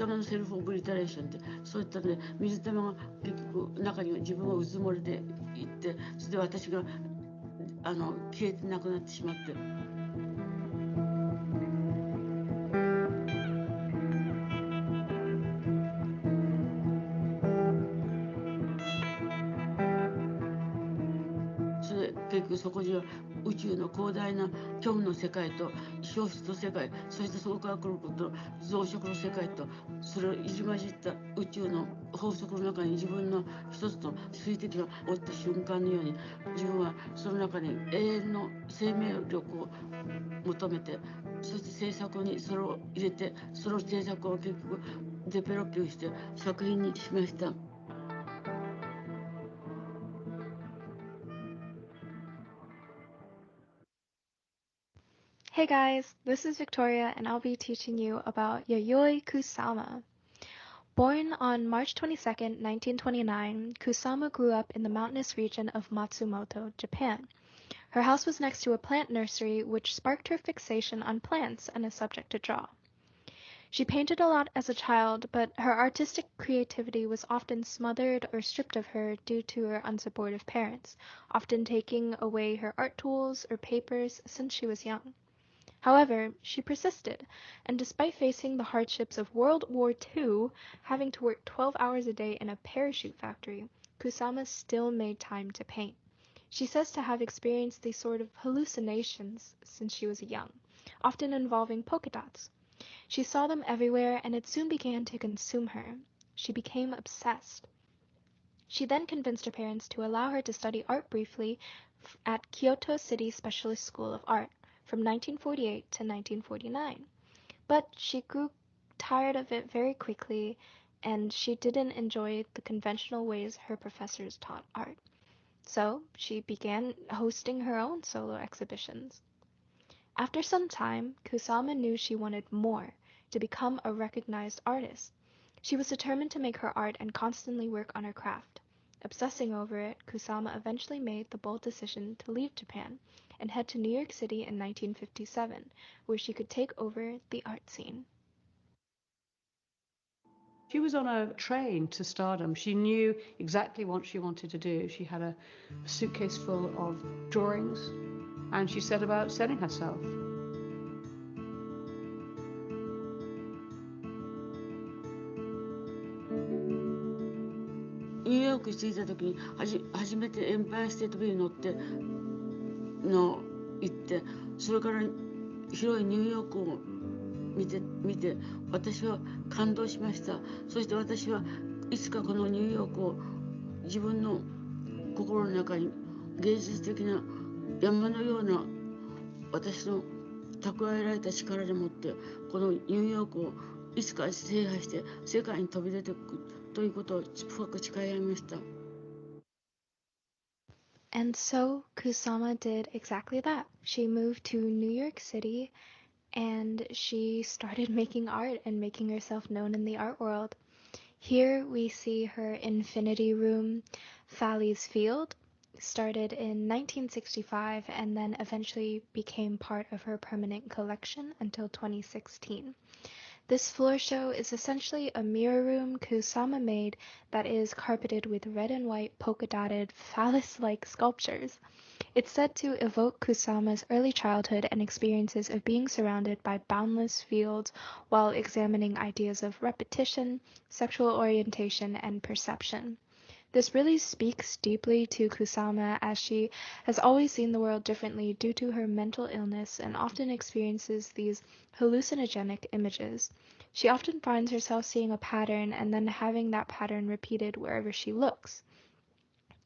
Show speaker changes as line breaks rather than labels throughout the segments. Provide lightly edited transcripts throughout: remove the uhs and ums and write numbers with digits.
Kusama のセルフオブリタレーションって、そういったね、水玉が結局中に自分がうずもれていって、それで私が消えてなくなってしまって。それ結局そこには宇宙の広大な虚無の世界と消失の世界、そしてそこから来ること増殖の世界と、それを入り混じった宇宙の法則の中に自分の一つの水滴が落ちた瞬間のように、自分はその中に永遠の生命力を求めて、そして制作にそれを入れて、その制作を結局デベロップして作品にしました。
Hey guys, this is Victoria and I'll be teaching you about Yayoi Kusama. Born on March 22, 1929, Kusama grew up in the mountainous region of Matsumoto, Japan. Her house was next to a plant nursery which sparked her fixation on plants and a subject to draw. She painted a lot as a child, but her artistic creativity was often smothered or stripped of her due to her unsupportive parents, often taking away her art tools or papers since she was young. However, she persisted, and despite facing the hardships of World War II, having to work 12 hours a day in a parachute factory, Kusama still made time to paint. She says to have experienced these sort of hallucinations since she was young, often involving polka dots. She saw them everywhere, and it soon began to consume her. She became obsessed. She then convinced her parents to allow her to study art briefly at Kyoto City Specialist School of Art from 1948 to 1949. But she grew tired of it very quickly, and she didn't enjoy the conventional ways her professors taught art. So she began hosting her own solo exhibitions. After some time, Kusama knew she wanted more, to become a recognized artist. She was determined to make her art and constantly work on her craft. Obsessing over it, Kusama eventually made the bold decision to leave Japan and head to New York City in 1957, where she could take over the art scene.
She was on a train to stardom. She knew exactly what she wanted to do. She had a suitcase full of drawings, and she set about selling herself.
New York に着いた時に初めてエンパイアステートビルに乗って行って、それから広いニューヨークを見て私は感動しました。そして私はいつかこのニューヨークを自分の心の中に芸術的な山のような私の蓄えられた力でもってこのニューヨークをいつか制覇して世界に飛び出ていくということを深く誓い合いました。
And so Kusama did exactly that. She moved to New York City and she started making art and making herself known in the art world. Here we see her Infinity Room, Fally's Field, started in 1965 and then eventually became part of her permanent collection until 2016. This floor show is essentially a mirror room Kusama made that is carpeted with red and white polka-dotted phallus-like sculptures. It's said to evoke Kusama's early childhood and experiences of being surrounded by boundless fields while examining ideas of repetition, sexual orientation, and perception. This really speaks deeply to Kusama as she has always seen the world differently due to her mental illness and often experiences these hallucinogenic images. She often finds herself seeing a pattern and then having that pattern repeated wherever she looks.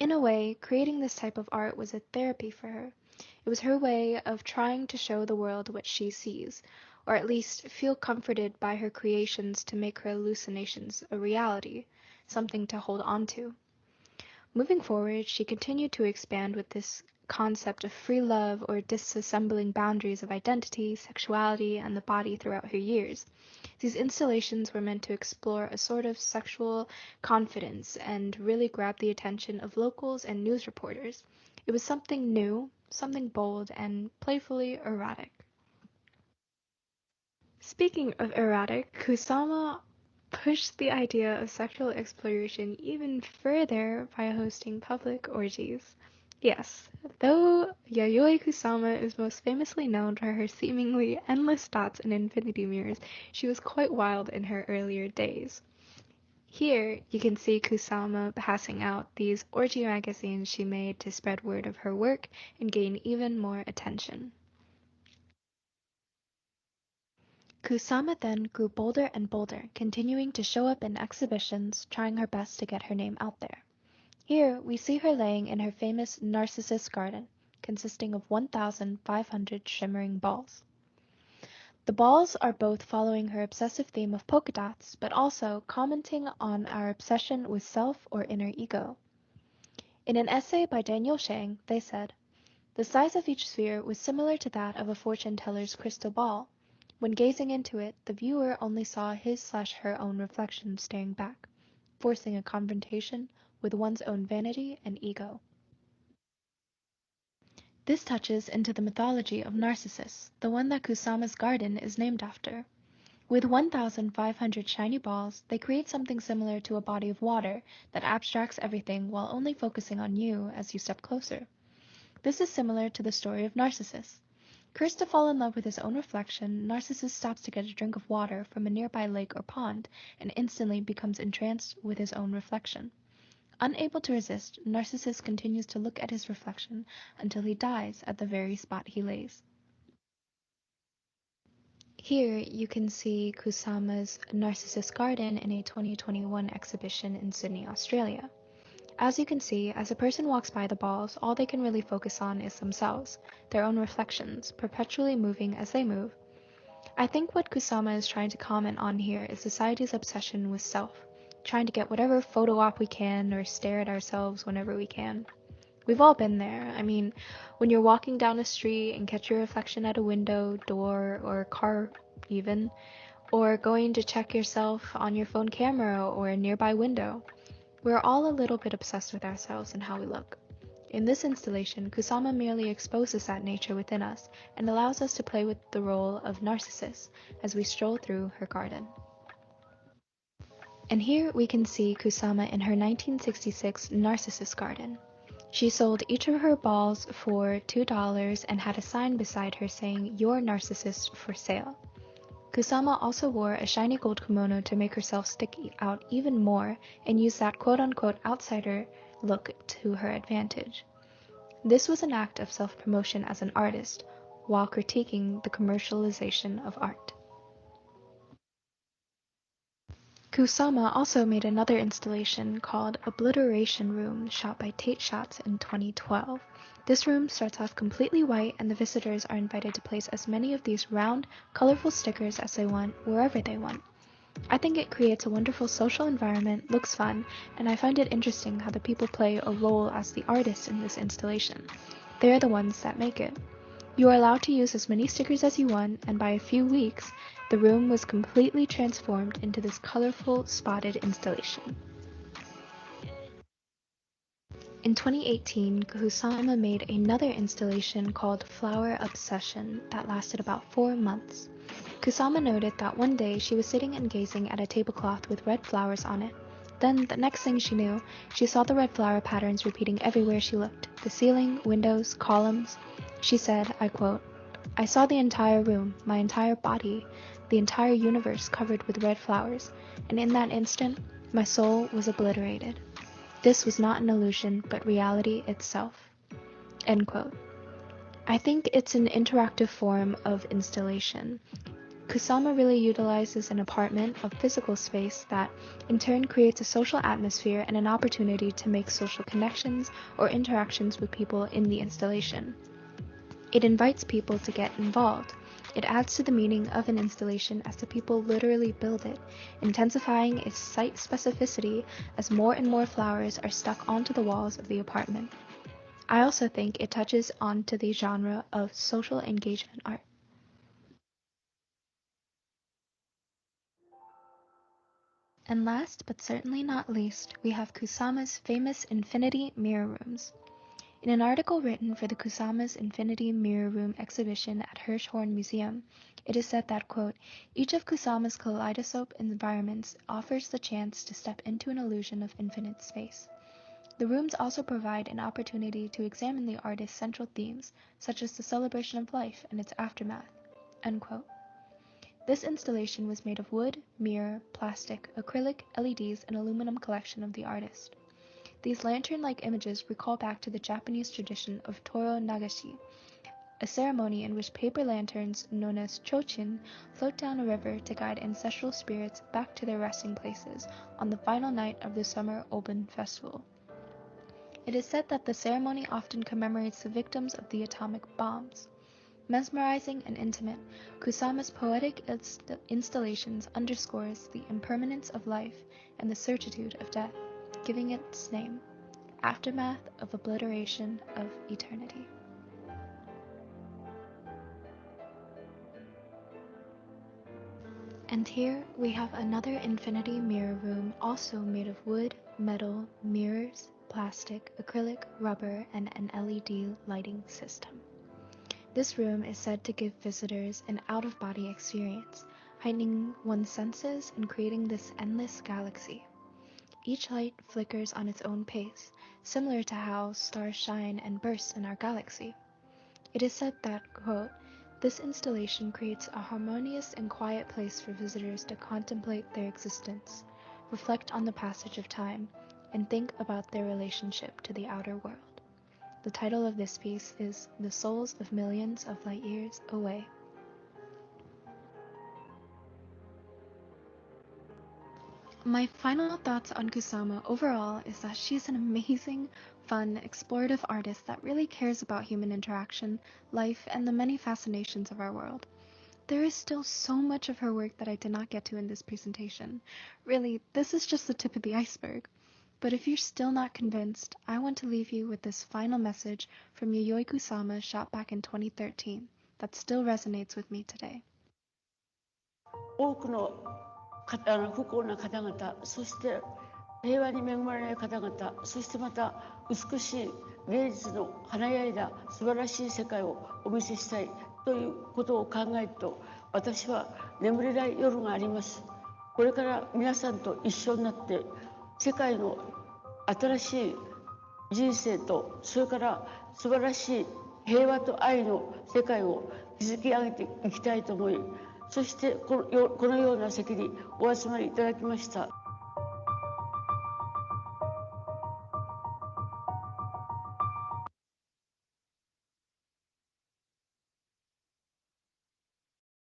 In a way, creating this type of art was a therapy for her. It was her way of trying to show the world what she sees, or at least feel comforted by her creations to make her hallucinations a reality, something to hold on to. Moving forward, she continued to expand with this concept of free love or disassembling boundaries of identity, sexuality, and the body throughout her years. These installations were meant to explore a sort of sexual confidence and really grab the attention of locals and news reporters. It was something new, something bold, and playfully erotic. Speaking of erotic, Kusama pushed the idea of sexual exploration even further by hosting public orgies. Yes, though Yayoi Kusama is most famously known for her seemingly endless dots and infinity mirrors, she was quite wild in her earlier days. Here, you can see Kusama passing out these orgy magazines she made to spread word of her work and gain even more attention. Kusama then grew bolder and bolder, continuing to show up in exhibitions, trying her best to get her name out there. Here, we see her laying in her famous Narcissus garden, consisting of 1,500 shimmering balls. The balls are both following her obsessive theme of polka dots, but also commenting on our obsession with self or inner ego. In an essay by Daniel Shang, they said, "The size of each sphere was similar to that of a fortune teller's crystal ball. When gazing into it, the viewer only saw his/her own reflection staring back, forcing a confrontation with one's own vanity and ego." This touches into the mythology of Narcissus, the one that Kusama's garden is named after. With 1,500 shiny balls, they create something similar to a body of water that abstracts everything while only focusing on you as you step closer. This is similar to the story of Narcissus. Cursed to fall in love with his own reflection, Narcissus stops to get a drink of water from a nearby lake or pond and instantly becomes entranced with his own reflection. Unable to resist, Narcissus continues to look at his reflection until he dies at the very spot he lays. Here you can see Kusama's Narcissus Garden in a 2021 exhibition in Sydney, Australia. As you can see, as a person walks by the balls, all they can really focus on is themselves, their own reflections, perpetually moving as they move. I think what Kusama is trying to comment on here is society's obsession with self, trying to get whatever photo op we can or stare at ourselves whenever we can. We've all been there. I mean, when you're walking down a street and catch your reflection at a window, door, or car even, or going to check yourself on your phone camera or a nearby window. We're all a little bit obsessed with ourselves and how we look. In this installation, Kusama merely exposes that nature within us and allows us to play with the role of Narcissus as we stroll through her garden. And here we can see Kusama in her 1966 Narcissus garden. She sold each of her balls for $2 and had a sign beside her saying, "Your Narcissus for sale." Kusama also wore a shiny gold kimono to make herself stick out even more and use that quote-unquote outsider look to her advantage. This was an act of self-promotion as an artist, while critiquing the commercialization of art. Kusama also made another installation called Obliteration Room, shot by Tate Shots in 2012. This room starts off completely white, and the visitors are invited to place as many of these round, colorful stickers as they want, wherever they want. I think it creates a wonderful social environment, looks fun, and I find it interesting how the people play a role as the artists in this installation. They are the ones that make it. You are allowed to use as many stickers as you want, and by a few weeks, the room was completely transformed into this colorful, spotted installation. In 2018, Kusama made another installation called Flower Obsession that lasted about 4 months. Kusama noted that one day she was sitting and gazing at a tablecloth with red flowers on it. Then, the next thing she knew, she saw the red flower patterns repeating everywhere she looked, the ceiling, windows, columns. She said, I quote, "I saw the entire room, my entire body, the entire universe covered with red flowers, and in that instant, my soul was obliterated. This was not an illusion, but reality itself." End quote. I think it's an interactive form of installation. Kusama really utilizes an apartment of physical space that, in turn, creates a social atmosphere and an opportunity to make social connections or interactions with people in the installation. It invites people to get involved. It adds to the meaning of an installation as the people literally build it, intensifying its site specificity as more and more flowers are stuck onto the walls of the apartment. I also think it touches onto the genre of social engagement art. And last but certainly not least, we have Kusama's famous infinity mirror rooms. In an article written for the Kusama's Infinity Mirror Room exhibition at Hirschhorn Museum, it is said that, quote, each of Kusama's kaleidoscope environments offers the chance to step into an illusion of infinite space. The rooms also provide an opportunity to examine the artist's central themes, such as the celebration of life and its aftermath, unquote. This installation was made of wood, mirror, plastic, acrylic, LEDs, and aluminum collection of the artist. These lantern-like images recall back to the Japanese tradition of Toro Nagashi, a ceremony in which paper lanterns known as chochin float down a river to guide ancestral spirits back to their resting places on the final night of the summer Open Festival. It is said that the ceremony often commemorates the victims of the atomic bombs. Mesmerizing and intimate, Kusama's poetic installations underscores the impermanence of life and the certitude of death, giving it its name, Aftermath of Obliteration of Eternity. And here we have another infinity mirror room, also made of wood, metal, mirrors, plastic, acrylic, rubber, and an LED lighting system. This room is said to give visitors an out-of-body experience, heightening one's senses and creating this endless galaxy. Each light flickers on its own pace, similar to how stars shine and burst in our galaxy. It is said that, quote, this installation creates a harmonious and quiet place for visitors to contemplate their existence, reflect on the passage of time, and think about their relationship to the outer world. The title of this piece is The Souls of Millions of Light Years Away. My final thoughts on Kusama overall is that she's an amazing, fun, explorative artist that really cares about human interaction, life, and the many fascinations of our world. There is still so much of her work that I did not get to in this presentation. Really, this is just the tip of the iceberg. But if you're still not convinced, I want to leave you with this final message from Yayoi Kusama shot back in 2013 that still resonates with me today.
多くの不幸な方々、そして平和に恵まれない方々、そしてまた美しい芸術の華やいだ素晴らしい世界をお見せしたいということを考えると、私は眠れない夜があります。これから皆さんと一緒になって世界の新しい人生と、それから素晴らしい平和と愛の世界を築き上げていきたいと思い、そしてこのような席にお集まりいただきました。